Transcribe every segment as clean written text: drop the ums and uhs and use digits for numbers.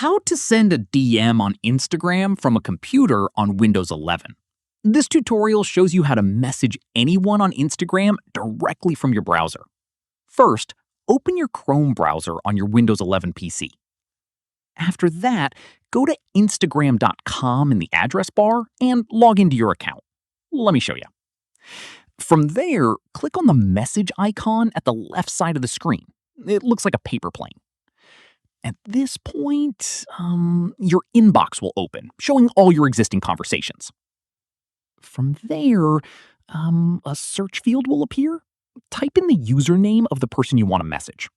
How to send a DM on Instagram from a computer on Windows 11. This tutorial shows you how to message anyone on Instagram directly from your browser. First, open your Chrome browser on your Windows 11 PC. After that, go to Instagram.com in the address bar and log into your account. Let me show you. From there, click on the message icon at the left side of the screen. It looks like a paper plane. At this point, your inbox will open, showing all your existing conversations. From there, a search field will appear. Type in the username of the person you want to message.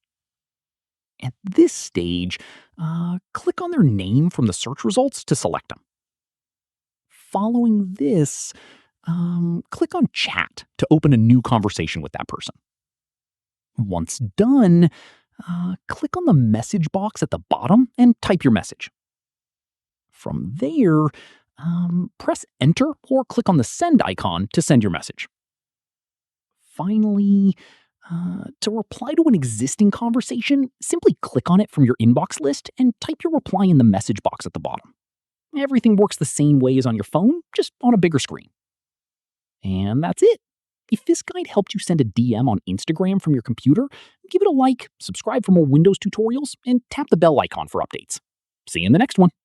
At this stage, click on their name from the search results to select them. Following this, click on Chat to open a new conversation with that person. Once done, click on the message box at the bottom and type your message. From there, press Enter or click on the Send icon to send your message. Finally, to reply to an existing conversation, simply click on it from your inbox list and type your reply in the message box at the bottom. Everything works the same way as on your phone, just on a bigger screen. And that's it. If this guide helped you send a DM on Instagram from your computer, give it a like, subscribe for more Windows tutorials, and tap the bell icon for updates. See you in the next one.